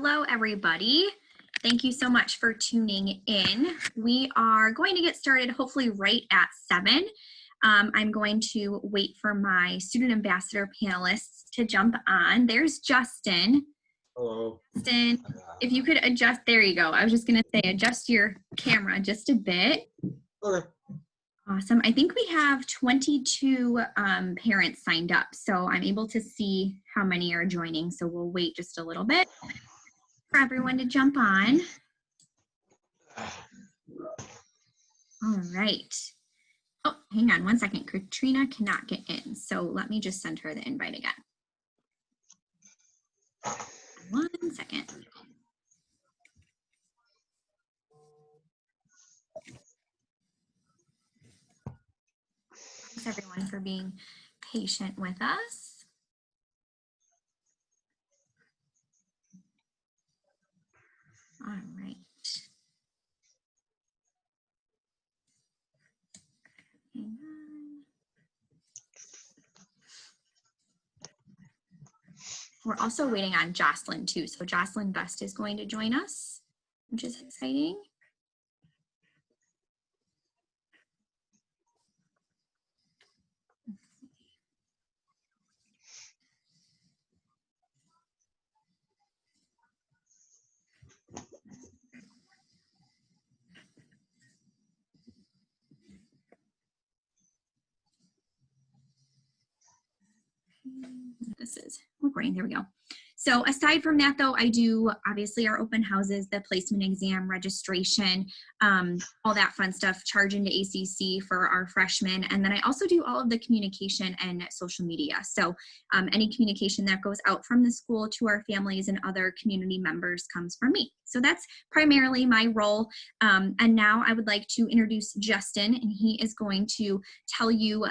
Hello, everybody. Thank you so much for tuning in. We are going to get started hopefully right at 7. I'm going to wait for my student ambassador panelists to jump on. There's Justin. Hello. Justin, if you could adjust, there you go. I was just going to say adjust your camera just a bit. Okay. Awesome. I think we have 22 parents signed up, so I'm able to see how many are joining. So we'll wait just a little bit for everyone to jump on. All right. Oh, hang on one second. Katrina cannot get in, so let me just send her the invite again. 1 second. Thanks everyone for being patient with us. All right. Hang on. We're also waiting on Jocelyn too. So Jocelyn Best is going to join us, which is exciting. This is recording. There we go. So aside from that, though, I do obviously our open houses, the placement exam, registration, all that fun stuff, charge into ACC for our freshmen. And then I also do all of the communication and social media. So any communication that goes out from the school to our families and other community members comes from me. So that's primarily my role. And now I would like to introduce Justin, and he is going to tell you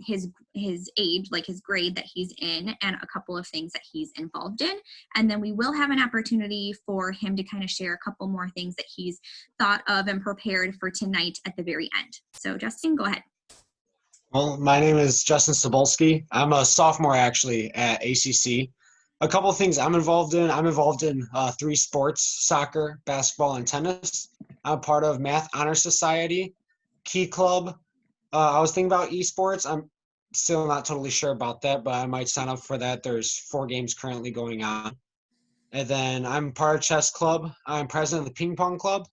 his age, like his grade that he's in, and a couple of things that he's involved in. And then we will have an opportunity for him to kind of share a couple more things that he's thought of and prepared for tonight at the very end. So Justin, go ahead. Well, my name is Justin Sobolsky. I'm a sophomore actually at ACC. A couple of things I'm involved in. I'm involved in 3 sports: soccer, basketball, and tennis. I'm part of Math Honor Society, Key Club. I was thinking about esports. I'm still not totally sure about that, but I might sign up for that. There's 4 games currently going on. And then I'm part of chess club. I'm president of the ping pong club.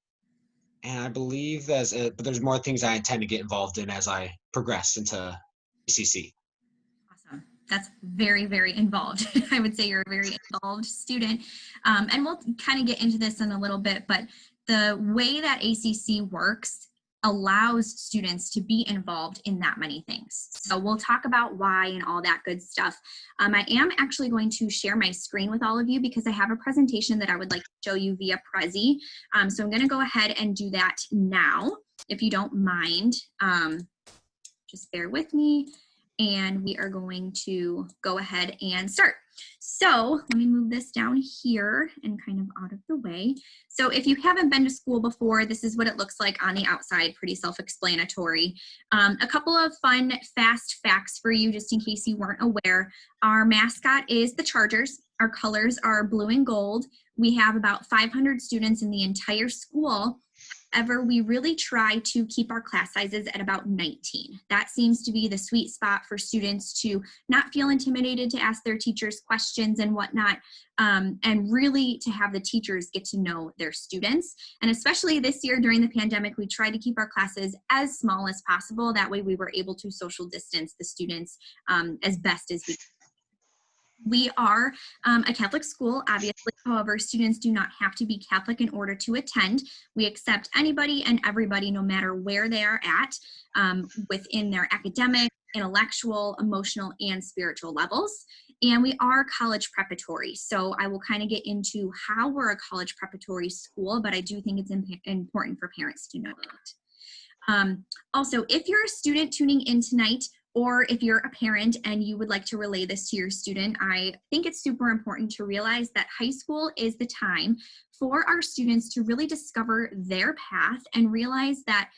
And I believe that's it, but there's more things I intend to get involved in as I progress into ACC. Awesome. That's very, very involved. I would say you're a very involved student. And we'll kind of get into this in a little bit, but the way that ACC works allows students to be involved in that many things. So we'll talk about why and all that good stuff. I am actually going to share my screen with all of you because I have a presentation that I would like to show you via Prezi. So I'm going to go ahead and do that now, if you don't mind. Just bear with me, and we are going to go ahead and start. So let me move this down here and kind of out of the way. So if you haven't been to school before, this is what it looks like on the outside, pretty self-explanatory. A couple of fun, fast facts for you, just in case you weren't aware. Our mascot is the Chargers. Our colors are blue and gold. We have about 500 students in the entire school. However, we really try to keep our class sizes at about 19. That seems to be the sweet spot for students to not feel intimidated to ask their teachers questions and whatnot, and really to have the teachers get to know their students. And especially this year during the pandemic, we tried to keep our classes as small as possible. That way we were able to social distance the students as best as we could. We are a Catholic school, obviously. However, students do not have to be Catholic in order to attend. We accept anybody and everybody, no matter where they are at, within their academic, intellectual, emotional, and spiritual levels. And we are college preparatory. So I will kind of get into how we're a college preparatory school, but I do think it's important for parents to know that. Also, if you're a student tuning in tonight, or if you're a parent and you would like to relay this to your student, I think it's super important to realize that high school is the time for our students to really discover their path and realize that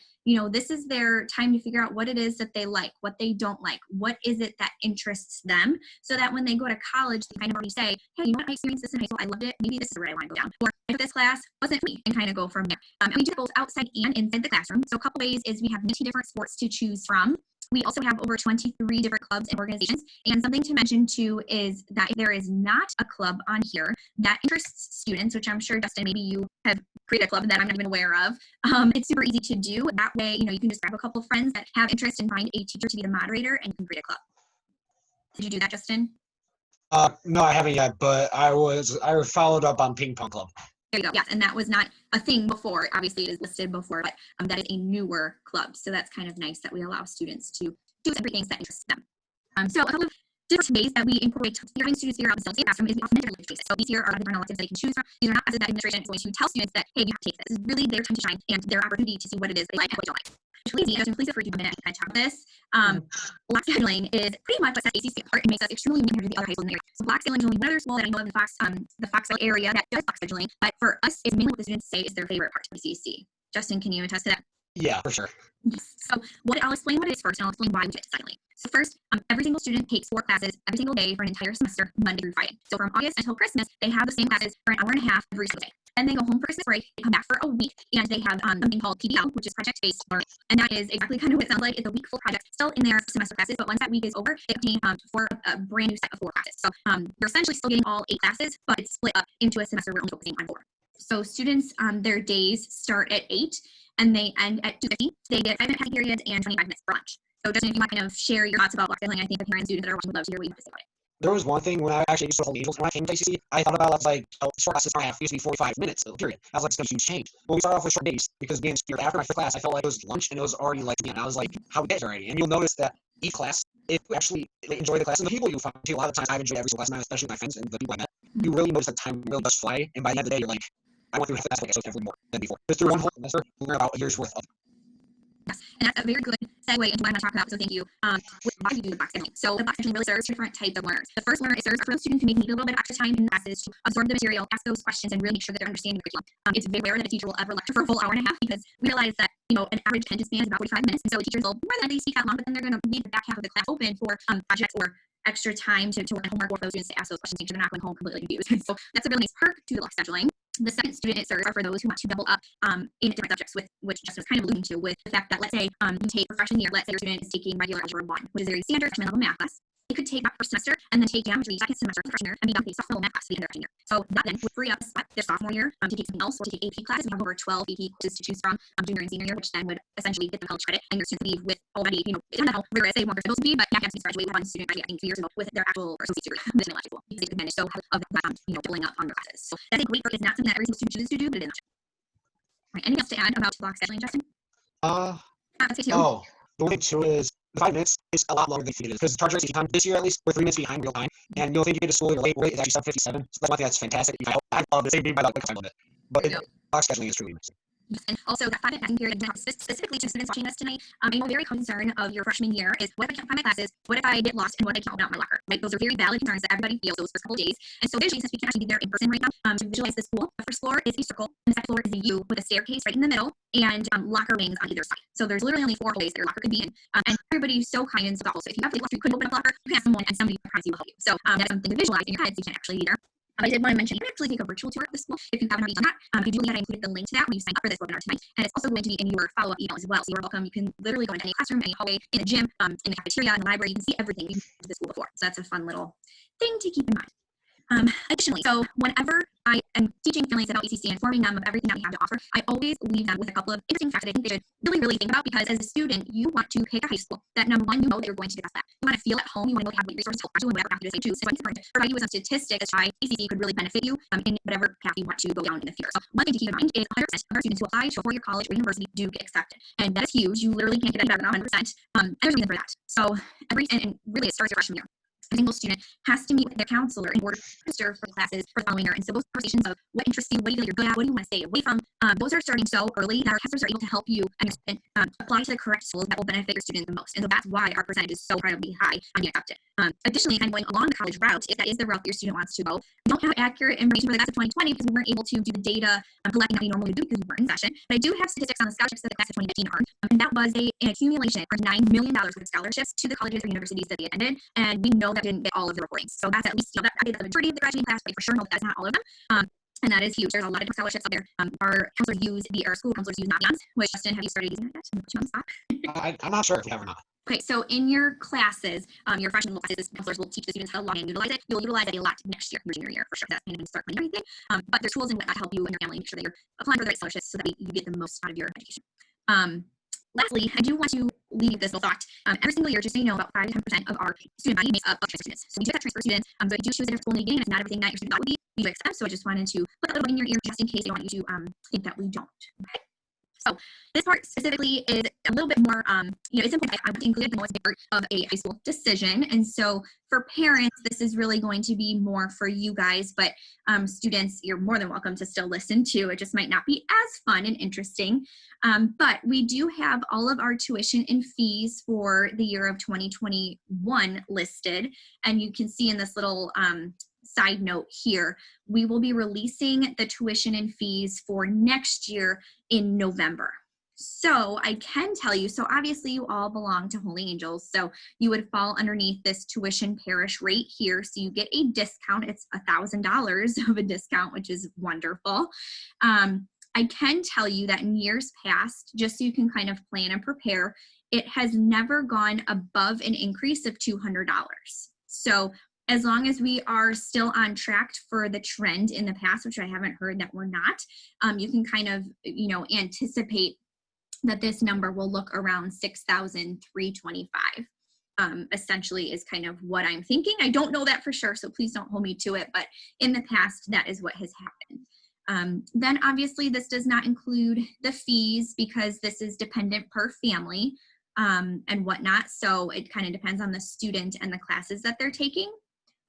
this is their time to figure out what it is that they like, what they don't like, what is it that interests them, so that when they go to college, they kind of already say, hey, you know what, I experienced this in high school, I loved it, maybe this is where I want to go down. Or if this class wasn't for me, and kind of go from there. And we do both outside and inside the classroom. So a couple ways is we have 20 different sports to choose from. We also have over 23 different clubs and organizations. And something to mention too is that if there is not a club on here that interests students, which I'm sure, Justin, maybe you have created a club that I'm not even aware of, it's super easy to do. That way, you can just grab a couple of friends that have interest and find a teacher to be the moderator, and you can create a club. Did you do that, Justin? No, I haven't yet, but I followed up on Ping Pong Club. There you go. Yes, and that was not a thing before. Obviously, it is listed before, but that is a newer club. So that's kind of nice that we allow students to do some things that interest them. So a couple of different ways that we incorporate having students figure out themselves in the classroom is we often mentor choices. So these here are different electives that they can choose from. These are not classes that administration is going to tell students that, hey, you have to take this. This is really their time to shine and their opportunity to see what it is they like and what they don't like. Please feel free to do a minute and talk about this. Block scheduling is pretty much what sets ACC apart and makes us extremely unique compared to the other high schools in the area. So block scheduling is only one other school that I know of in the Foxville area that does block scheduling, but for us, it's mainly what the students say is their favorite part of ACC. Justin, can you attest to that? Yeah, for sure. Yes. So I'll explain what it is first, and I'll explain why we do it silently. So first, every single student takes 4 classes every single day for an entire semester, Monday through Friday. So from August until Christmas, they have the same classes for an hour and a half every single day. And they go home for Christmas break, they come back for a week, and they have something called PBL, which is project-based learning. And that is exactly kind of what it sounds like. It's a week full project still in their semester classes, but once that week is over, they obtain for a brand new set of 4 classes. So you're essentially still getting all 8 classes, but it's split up into a semester we're only focusing on 4. So students, their days start at 8 and they end at 2:50. They get 5-minute packing periods and 25 minutes for lunch. So Justin, if you want to kind of share your thoughts about block scheduling, I think the parents and students that are watching would love to hear what you have to say about it. There was one thing when I actually used to hold Angels, when I came to ACC, I thought about short classes and a half used to be 45 minutes, period. I was like, it's going to be a huge change. Well, we started off with short days because being here after my first class, I felt like it was lunch and it was already I was like, how we get already? And you'll notice that each class, if you actually enjoy the class and the people you find, a lot of times I've enjoyed every single class, especially my friends and the people I met, you really notice that time really does fly. And by the end of the day, you're like, I went through half the class, like I still every more than before. Just through one whole semester, we learn about a year's worth of. Yes, and that's a very good segue into what I'm going to talk about, so thank you. Why do you do the block scheduling? So the block scheduling really serves 2 different types of learners. The first learner, it serves for those students who may need a little bit of extra time in classes to absorb the material, ask those questions, and really make sure that they're understanding the curriculum. It's very rare that a teacher will ever lecture for a full hour and a half because we realize that, an average attention span is about 45 minutes, and so teachers will more than likely speak out long, but then they're going to leave the back half of the class open for projects or extra time to work on homework or for those students to ask those questions, make sure they're not going home completely confused. So that's a really nice perk to the block scheduling. The second student it serves are for those who want to double up in different subjects, which Justin was kind of alluding to, with the fact that, let's say you take for freshman year, let's say your student is taking regular algebra 1, which is a very standard freshman level math class. They could take that first semester and then take geometry second semester for freshman year and be done with a sophomore math class to the end of freshman year. So that then would free up their sophomore year to take something else or to take AP classes. We have over 12 AP courses to choose from junior and senior year, which then would essentially get them college credit, and your students leave with already, I don't know how rigorous they want their supposed to be, but you have to graduate with one student graduating 2 years ago with their actual associate's degree within the school because they could manage so of that, doubling up on their classes. So that's a great perk. It's not something that every single student chooses to do, but it is an option. All right, anything else to add about block scheduling, Justin? The only two is the 5 minutes is a lot longer than it is because the charge rate time this year at least we're 3 minutes behind real time, and you'll think you get to school you're late. It's actually 7:57. So that's one thing that's fantastic. I love the same thing by the time of it, but block scheduling is truly amazing. And also that 5-minute packing period, specifically to students watching us tonight, I'm very concerned of your freshman year is what if I can't find my classes, what if I get lost, and what if I can't open out my locker, right? Those are very valid concerns that everybody feels those first couple of days. And so visually, since we can't actually be there in person right now, to visualize the school, the first floor is a circle, and the second floor is a U with a staircase right in the middle, and locker wings on either side. So there's literally only 4 ways that your locker could be in, and everybody's so kind and so thoughtful. So if you have to you couldn't open up a locker, you can ask someone, and somebody will help you. So that's something to visualize in your head, so you can actually be there. I did want to mention, you can actually take a virtual tour of the school if you haven't already done that. I do believe I included the link to that when you sign up for this webinar tonight. And it's also going to be in your follow-up email as well. So you're welcome. You can literally go into any classroom, any hallway, in the gym, in the cafeteria, in the library. You can see everything you've been to the school before. So that's a fun little thing to keep in mind. Additionally, so whenever I am teaching families about ACC and informing them of everything that we have to offer, I always leave them with a couple of interesting facts that I think they should really think about, because as a student, you want to pick a high school that, number one, you know that you're going to get that. You want to feel at home. You want to know you have great resources to and whatever path you decide to choose. So it's important to provide you with some statistics as to why ACC could really benefit you in whatever path you want to go down in the future. So one thing to keep in mind is 100% of our students who apply to a 4-year college or university do get accepted. And that is huge. You literally can't get any better than 100%. And there's a reason for that. So and really it starts your freshman year. A single student has to meet with their counselor in order to register for classes for the following year. And so those conversations of what interests you, what do you feel you're good at, what do you want to stay away from, those are starting so early that our counselors are able to help you and apply to the correct schools that will benefit your student the most. And so that's why our percentage is so incredibly high on being accepted. Additionally, kind of going along the college route, if that is the route your student wants to go, we don't have accurate information for the class of 2020 because we weren't able to do the data collecting that we normally do because we weren't in session. But I do have statistics on the scholarships that the class of 2015 earned, and that was an accumulation of $9 million worth of scholarships to the colleges or universities that they attended, and we know that didn't get all of the reportings. So that's at least, that is the majority of the graduating class, but for sure know that that's not all of them. And that is huge. There's a lot of different scholarships out there. Our counselors use our school counselors use Naviance, which Justin, have you started using that? Put you on the spot. I'm not sure if you have or not. Okay, so in your classes, your freshman classes, counselors will teach the students how to log in and utilize it. You'll utilize it a lot next year, your junior year, for sure. That's kind of when you start planning everything. But there's tools and whatnot to help you and your family make sure that you're applying for the right scholarships so that you get the most out of your education. Lastly, I do want to leave this little thought. Every single year, just so you know, about 5 to 10% of our student body makes up of transfer students. So we do have transfer students. So if you do choose a different school in the beginning, it's not everything that your student thought would be, you do accept. So I just wanted to put that little in your ear just in case they don't want you to think that we don't. Okay. So this part specifically is a little bit more, it's important. I want to include the most part of a high school decision. And so for parents, this is really going to be more for you guys, but students, you're more than welcome to still listen to. It just might not be as fun and interesting. But we do have all of our tuition and fees for the year of 2021 listed. And you can see in this little side note here, we will be releasing the tuition and fees for next year in November. So I can tell you, so obviously you all belong to Holy Angels, so you would fall underneath this tuition parish rate here, so you get a discount. It's $1,000 of a discount, which is wonderful. I can tell you that in years past, just so you can kind of plan and prepare, it has never gone above an increase of $200. So as long as we are still on track for the trend in the past, which I haven't heard that we're not, you can kind of, anticipate that this number will look around $6,325. Essentially is kind of what I'm thinking. I don't know that for sure, so please don't hold me to it, but in the past, that is what has happened. Then obviously this does not include the fees because this is dependent per family and whatnot. So it kind of depends on the student and the classes that they're taking.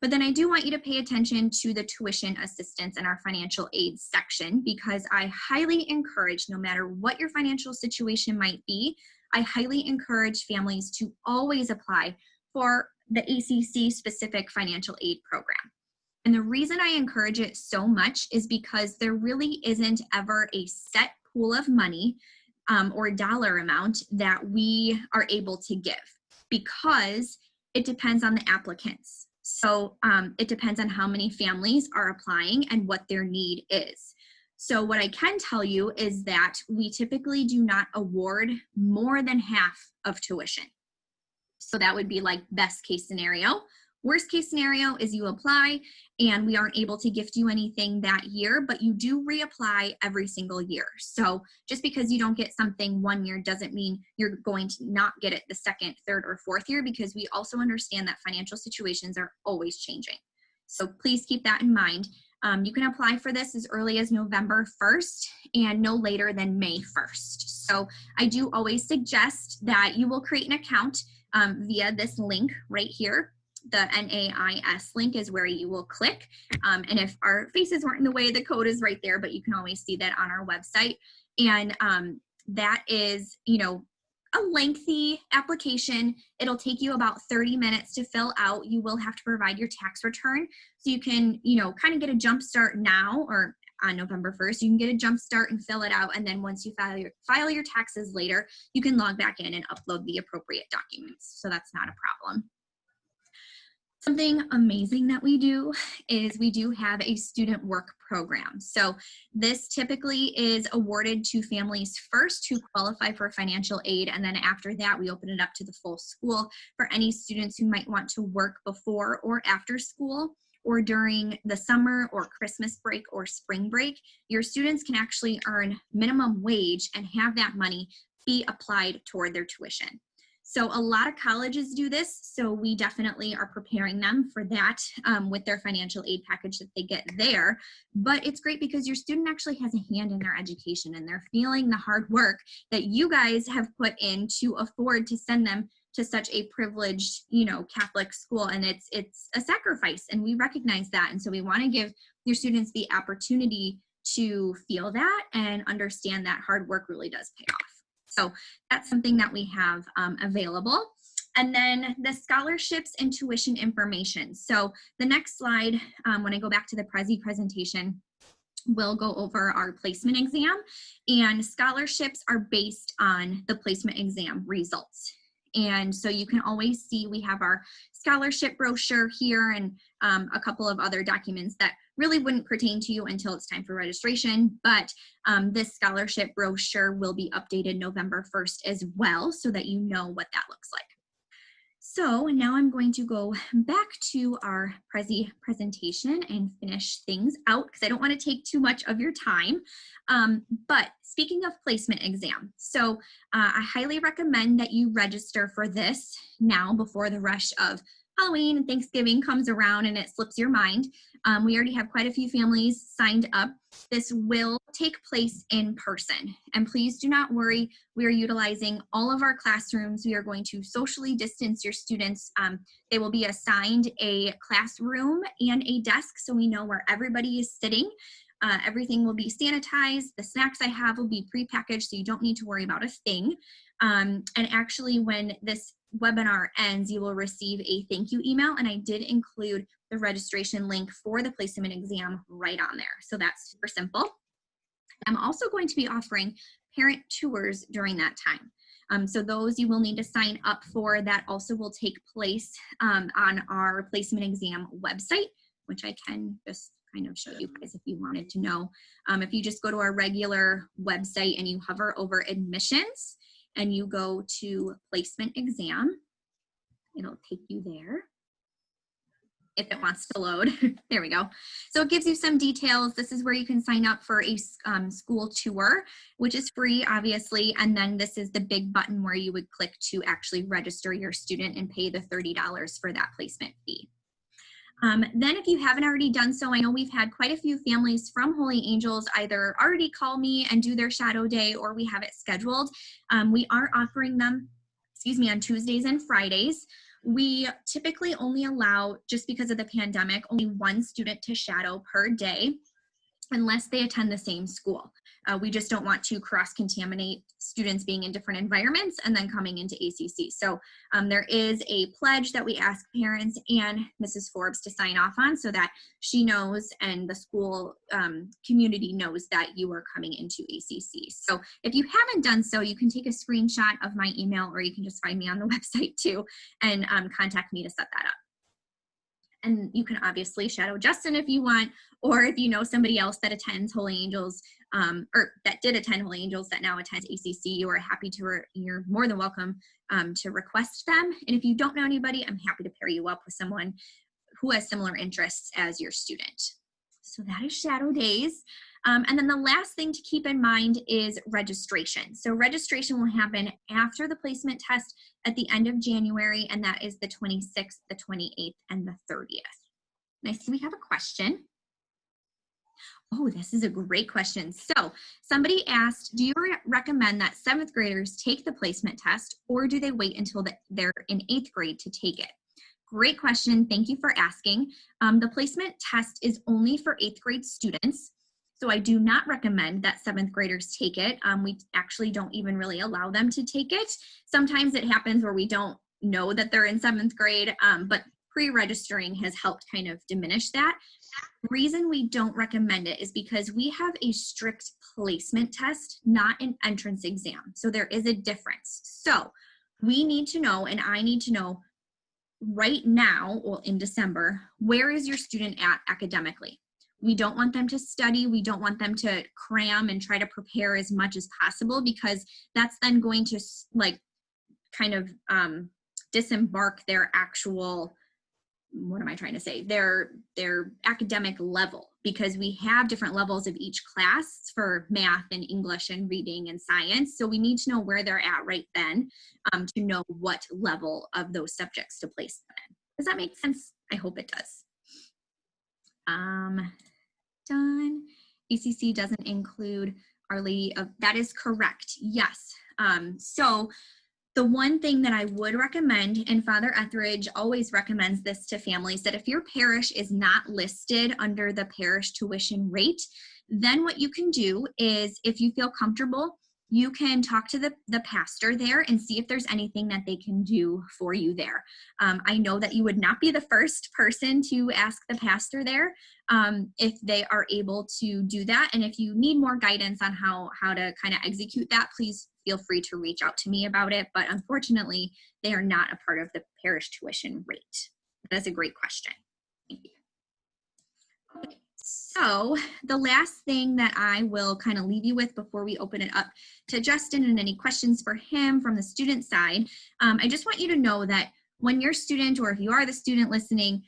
But then I do want you to pay attention to the tuition assistance in our financial aid section because I highly encourage, no matter what your financial situation might be, I highly encourage families to always apply for the ACC specific financial aid program. And the reason I encourage it so much is because there really isn't ever a set pool of money or dollar amount that we are able to give because it depends on the applicants. So it depends on how many families are applying and what their need is. So what I can tell you is that we typically do not award more than half of tuition. So that would be like best case scenario. Worst case scenario is you apply and we aren't able to gift you anything that year, but you do reapply every single year. So just because you don't get something one year doesn't mean you're going to not get it the second, third, or fourth year because we also understand that financial situations are always changing. So please keep that in mind. You can apply for this as early as November 1st and no later than May 1st. So I do always suggest that you will create an account via this link right here. The NAIS link is where you will click. And if our faces weren't in the way, the code is right there, but you can always see that on our website. And that is, a lengthy application. It'll take you about 30 minutes to fill out. You will have to provide your tax return. So you can, kind of get a jump start now or on November 1st, you can get a jump start and fill it out. And then once you file your taxes later, you can log back in and upload the appropriate documents. So that's not a problem. Something amazing that we do is we do have a student work program. So this typically is awarded to families first who qualify for financial aid. And then after that, we open it up to the full school for any students who might want to work before or after school or during the summer or Christmas break or spring break. Your students can actually earn minimum wage and have that money be applied toward their tuition. So a lot of colleges do this, so we definitely are preparing them for that with their financial aid package that they get there. But it's great because your student actually has a hand in their education and they're feeling the hard work that you guys have put in to afford to send them to such a privileged, Catholic school. And it's a sacrifice, and we recognize that. And so we want to give your students the opportunity to feel that and understand that hard work really does pay off. So that's something that we have available. And then the scholarships and tuition information. So the next slide, when I go back to the Prezi presentation, we'll go over our placement exam, and scholarships are based on the placement exam results. And so you can always see we have our scholarship brochure here and a couple of other documents that really wouldn't pertain to you until it's time for registration. But this scholarship brochure will be updated November 1st as well, so that you know what that looks like. So now I'm going to go back to our Prezi presentation and finish things out because I don't want to take too much of your time. But speaking of placement exam, so I highly recommend that you register for this now before the rush of Halloween and Thanksgiving comes around and it slips your mind. We already have quite a few families signed up. This will take place in person. And please do not worry, we are utilizing all of our classrooms. We are going to socially distance your students. They will be assigned a classroom and a desk so we know where everybody is sitting. Everything will be sanitized. The snacks I have will be prepackaged so you don't need to worry about a thing. And actually when this webinar ends, you will receive a thank you email, and I did include the registration link for the placement exam right on there. So that's super simple. I'm also going to be offering parent tours during that time. So those you will need to sign up for. That also will take place on our placement exam website, which I can just kind of show you guys if you wanted to know. If you just go to our regular website and you hover over admissions, and you go to placement exam, it'll take you there if it wants to load. There we go. So it gives you some details. This is where you can sign up for a school tour, which is free, obviously. And then this is the big button where you would click to actually register your student and pay the $30 for that placement fee. Then if you haven't already done so, I know we've had quite a few families from Holy Angels either already call me and do their shadow day, or we have it scheduled. We are offering them, on Tuesdays and Fridays. We typically only allow, just because of the pandemic, only one student to shadow per day, unless they attend the same school. We just don't want to cross-contaminate students being in different environments and then coming into ACC. So there is a pledge that we ask parents and Mrs. Forbes to sign off on so that she knows and the school community knows that you are coming into ACC. So if you haven't done so, you can take a screenshot of my email, or you can just find me on the website too and contact me to set that up. And you can obviously shadow Justin if you want, or if you know somebody else that attends Holy Angels, or that did attend Holy Angels that now attends ACC, you are happy to, you're more than welcome to request them. And if you don't know anybody, I'm happy to pair you up with someone who has similar interests as your student. So that is shadow days. And then the last thing to keep in mind is registration. So registration will happen after the placement test at the end of January, and that is the 26th, the 28th, and the 30th. And I see we have a question. Oh, this is a great question. So somebody asked, do you recommend that 7th graders take the placement test, or do they wait until they're in 8th grade to take it? Great question. Thank you for asking. The placement test is only for 8th grade students. So I do not recommend that 7th graders take it. We actually don't even really allow them to take it. Sometimes it happens where we don't know that they're in 7th grade, but pre-registering has helped kind of diminish that. The reason we don't recommend it is because we have a strict placement test, not an entrance exam. So there is a difference. So we need to know, and I need to know right now, well, in December, where is your student at academically? We don't want them to study. We don't want them to cram and try to prepare as much as possible, because that's then going to kind of disembark their actual, what am I trying to say? Their academic level, because we have different levels of each class for math and English and reading and science. So we need to know where they're at right then to know what level of those subjects to place them in. Does that make sense? I hope it does. Done. ACC doesn't include Our Lady of, that is correct. Yes. So the one thing that I would recommend, and Father Etheridge always recommends this to families, that if your parish is not listed under the parish tuition rate, then what you can do is, if you feel comfortable, you can talk to the pastor there and see if there's anything that they can do for you there. I know that you would not be the first person to ask the pastor there if they are able to do that. And if you need more guidance on how to kind of execute that, please feel free to reach out to me about it. But unfortunately, they are not a part of the parish tuition rate. That's a great question. Thank you. Okay, so the last thing that I will kind of leave you with before we open it up to Justin and any questions for him from the student side, I just want you to know that when you're a student, or if you are the student listening,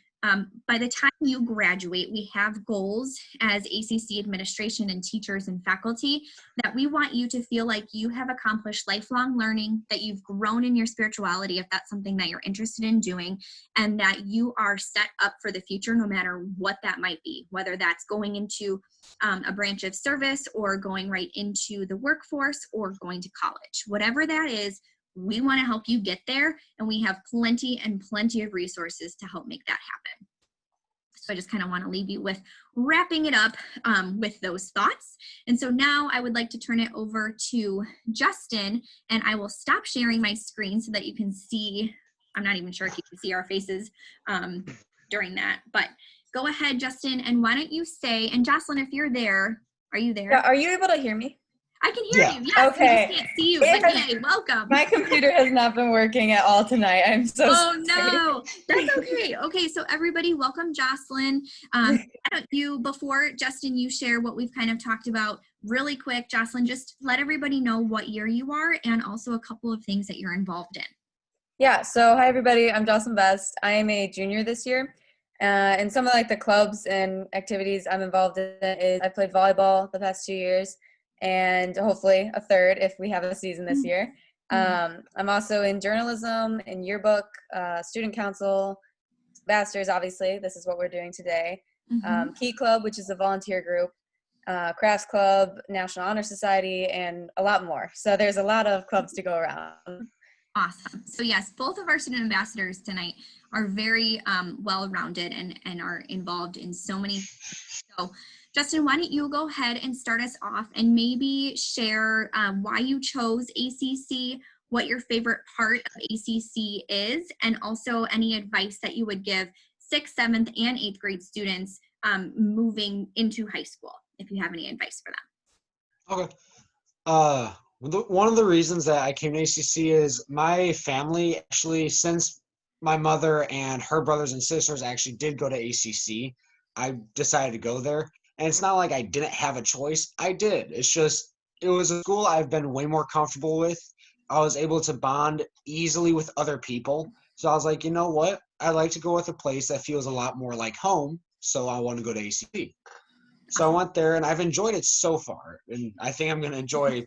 by the time you graduate, we have goals as ACC administration and teachers and faculty that we want you to feel like you have accomplished lifelong learning, that you've grown in your spirituality if that's something that you're interested in doing, and that you are set up for the future no matter what that might be, whether that's going into a branch of service or going right into the workforce or going to college. Whatever that is, we want to help you get there, and we have plenty of resources to help make that happen. So I just kind of want to leave you with wrapping it up with those thoughts. And so now I would like to turn it over to Justin, and I will stop sharing my screen so that you can see. I'm not even sure if you can see our faces during that, but go ahead, Justin, and why don't you say, and Jocelyn, if you're there, are you there? Yeah, are you able to hear me? I can hear you. Yes, okay. We just can't see you, but yay, welcome. My computer has not been working at all tonight. I'm so sorry. No, that's okay. Okay, so everybody, welcome Jocelyn. Why don't you, before Justin, you share what we've kind of talked about really quick, Jocelyn, just let everybody know what year you are and also a couple of things that you're involved in. Yeah, so hi everybody, I'm Jocelyn Best. I am a junior this year. And some of like the clubs and activities I'm involved in is I played volleyball the past 2 years, and hopefully a third if we have a season this year. I'm also in journalism, in yearbook, student council, masters, obviously. This is what we're doing today. Key Club, which is a volunteer group, Crafts Club, National Honor Society, and a lot more. So there's a lot of clubs to go around. Awesome. So yes, both of our student ambassadors tonight are very well-rounded and are involved in so many. So Justin, why don't you go ahead and start us off and maybe share why you chose ACC, what your favorite part of ACC is, and also any advice that you would give 6th, 7th, and 8th grade students moving into high school, if you have any advice for them. Okay. One of the reasons that I came to ACC is my family actually, since my mother and her brothers and sisters actually did go to ACC, I decided to go there. And it's not like I didn't have a choice. I did. It's just, it was a school I've been way more comfortable with. I was able to bond easily with other people. So I was like, you know what? I like to go with a place that feels a lot more like home. So I want to go to ACC. So I went there and I've enjoyed it so far. And I think I'm going to enjoy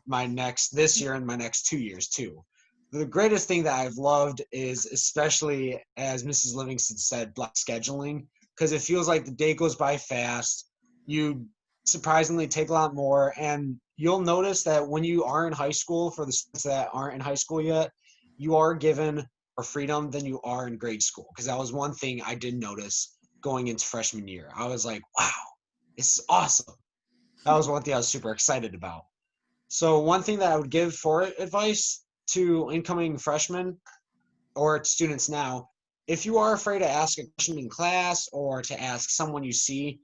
this year and my next 2 years too. The greatest thing that I've loved is, especially as Mrs. Livingston said, block scheduling, because it feels like the day goes by fast. You surprisingly take a lot more, and you'll notice that when you are in high school, for the students that aren't in high school yet, you are given more freedom than you are in grade school, because that was one thing I did notice going into freshman year. I was like, wow, this is awesome. That was one thing I was super excited about. So one thing that I would give for advice to incoming freshmen or students now, if you are afraid to ask a question in class or to ask someone you see,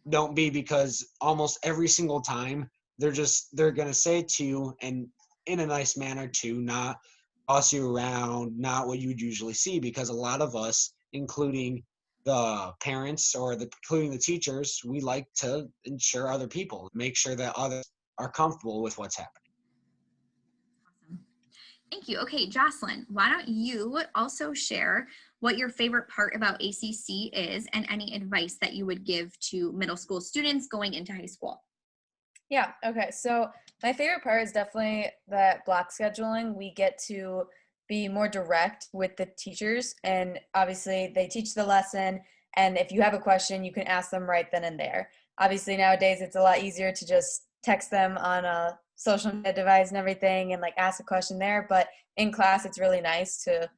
don't be, because almost every single time they're going to say it to you, and in a nice manner too, not boss you around, not what you would usually see, because a lot of us, including the parents or including the teachers, we like to ensure other people, make sure that others are comfortable with what's happening. Awesome. Thank you. Okay, Jocelyn, why don't you also share what your favorite part about ACC is and any advice that you would give to middle school students going into high school? Yeah, okay. So my favorite part is definitely that block scheduling. We get to be more direct with the teachers, and obviously they teach the lesson, and if you have a question, you can ask them right then and there. Obviously nowadays it's a lot easier to just text them on a social media device and everything and like ask a question there, but in class it's really nice to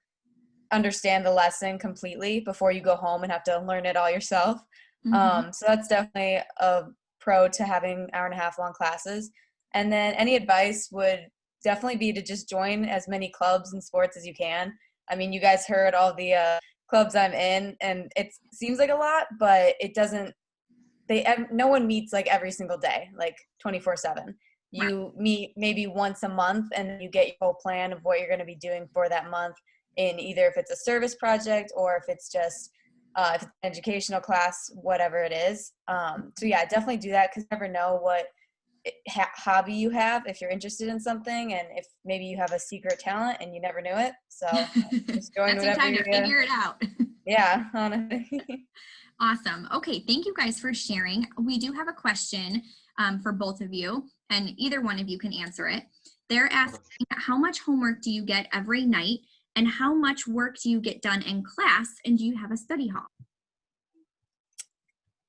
understand the lesson completely before you go home and have to learn it all yourself. So that's definitely a pro to having 1.5 hour long classes. And then any advice would definitely be to just join as many clubs and sports as you can. I mean, you guys heard all the clubs I'm in, and it seems like a lot, but it doesn't. No one meets like every single day, like 24/7. You meet maybe once a month, and you get your whole plan of what you're going to be doing for that month, in either if it's a service project or if it's just if it's an educational class, whatever it is. So yeah, definitely do that, because you never know what hobby you have, if you're interested in something, and if maybe you have a secret talent and you never knew it. So just join That's your whatever time to figure it out. Yeah, honestly. Awesome. Okay, thank you guys for sharing. We do have a question for both of you, and either one of you can answer it. They're asking, how much homework do you get every night, and how much work do you get done in class, and do you have a study hall?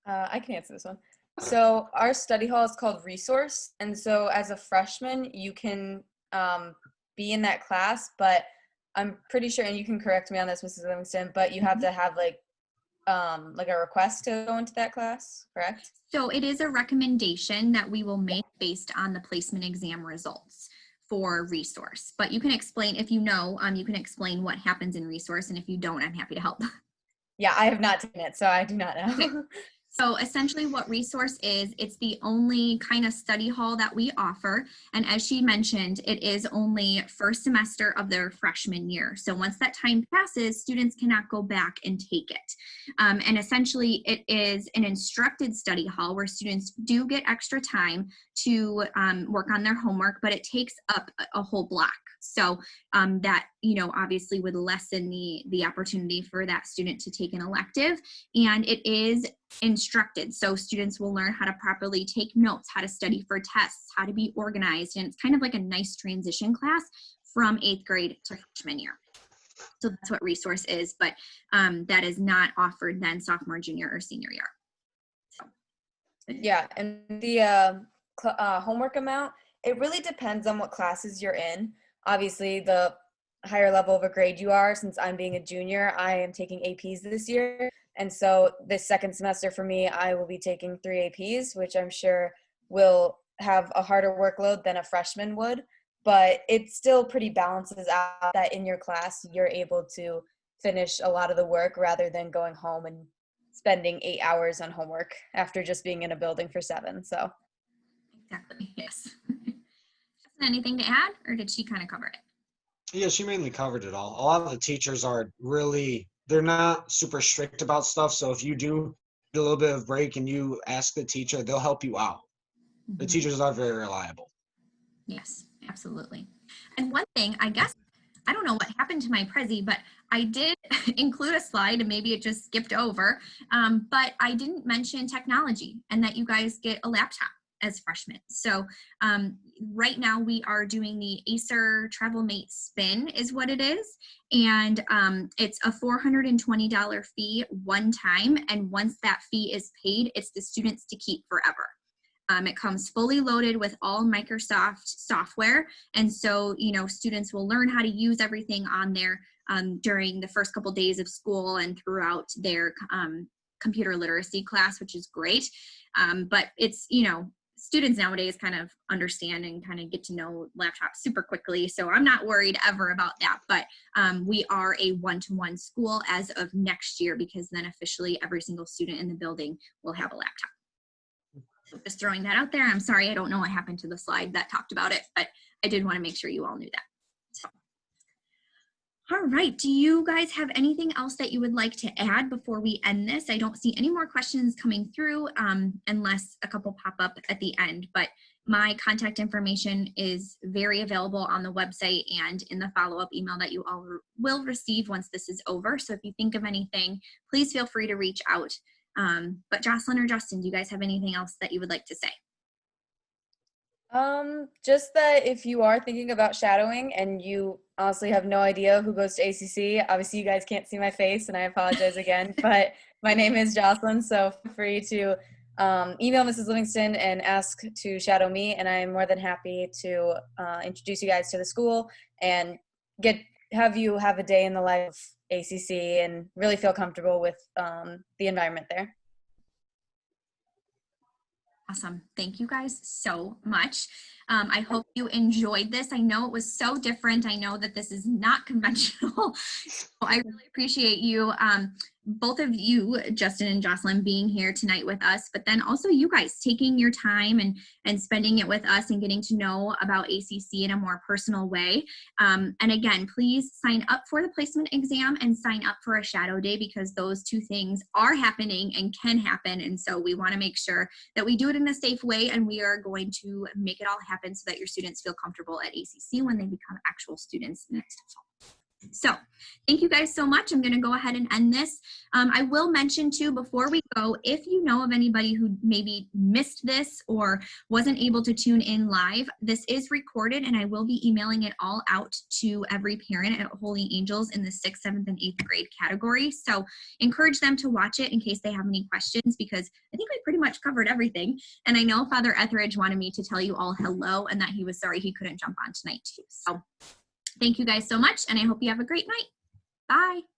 I can answer this one. So our study hall is called Resource, and so as a freshman, you can be in that class, but I'm pretty sure, and you can correct me on this, Mrs. Livingston, but you have to have like a request to go into that class, correct? So it is a recommendation that we will make based on the placement exam results for Resource. But you can explain, if you know, you can explain what happens in Resource, and if you don't, I'm happy to help. Yeah, I have not taken it, so I do not know. So essentially what Resource is, it's the only kind of study hall that we offer. And as she mentioned, it is only first semester of their freshman year. So once that time passes, students cannot go back and take it. And essentially it is an instructed study hall where students do get extra time to work on their homework, but it takes up a whole block. So that, obviously would lessen the opportunity for that student to take an elective. And it is instructed. So students will learn how to properly take notes, how to study for tests, how to be organized. And it's kind of like a nice transition class from 8th grade to freshman year. So that's what Resource is, but that is not offered then sophomore, junior, or senior year. So. Yeah, and the homework amount, it really depends on what classes you're in. Obviously, the higher level of a grade you are, since I'm being a junior, I am taking APs this year. And so this second semester for me, I will be taking 3 APs, which I'm sure will have a harder workload than a freshman would. But it still pretty balances out that in your class, you're able to finish a lot of the work rather than going home and spending 8 hours on homework after just being in a building for 7. So exactly, yes. Anything to add, or did she kind of cover it? Yeah, she mainly covered it all. A lot of the teachers are they're not super strict about stuff. So if you do get a little bit of break and you ask the teacher, they'll help you out. Mm-hmm. The teachers are very reliable. Yes, absolutely. And one thing, I guess, I don't know what happened to my Prezi, but I did include a slide, and maybe it just skipped over, but I didn't mention technology and that you guys get a laptop as freshmen. So right now we are doing the Acer TravelMate Spin is what it is. And it's a $420 fee one time. And once that fee is paid, it's the students to keep forever. It comes fully loaded with all Microsoft software. And so, students will learn how to use everything on there during the first couple days of school and throughout their computer literacy class, which is great. But it's, students nowadays kind of understand and kind of get to know laptops super quickly. So I'm not worried ever about that. But we are a one-to-one school as of next year, because then officially every single student in the building will have a laptop. So just throwing that out there. I'm sorry, I don't know what happened to the slide that talked about it, but I did want to make sure you all knew that. So. All right, do you guys have anything else that you would like to add before we end this? I don't see any more questions coming through unless a couple pop up at the end, but my contact information is very available on the website and in the follow-up email that you all will receive once this is over. So if you think of anything, please feel free to reach out. But Jocelyn or Justin, do you guys have anything else that you would like to say? Just that if you are thinking about shadowing and you honestly have no idea who goes to ACC, obviously you guys can't see my face and I apologize again, but my name is Jocelyn, so feel free to email Mrs. Livingston and ask to shadow me, and I'm more than happy to introduce you guys to the school and have you have a day in the life of ACC and really feel comfortable with the environment there. Awesome. Thank you guys so much. I hope you enjoyed this. I know it was so different. I know that this is not conventional. So I really appreciate you, both of you, Justin and Jocelyn, being here tonight with us, but then also you guys taking your time and spending it with us and getting to know about ACC in a more personal way. And again, please sign up for the placement exam and sign up for a shadow day, because those two things are happening and can happen. And so we want to make sure that we do it in a safe way, and we are going to make it all happen so that your students feel comfortable at ACC when they become actual students next fall. So thank you guys so much. I'm going to go ahead and end this. I will mention too, before we go, if you know of anybody who maybe missed this or wasn't able to tune in live, this is recorded and I will be emailing it all out to every parent at Holy Angels in the 6th, 7th, and 8th grade category. So encourage them to watch it in case they have any questions, because I think we pretty much covered everything. And I know Father Etheridge wanted me to tell you all hello and that he was sorry he couldn't jump on tonight too. So thank you guys so much, and I hope you have a great night. Bye.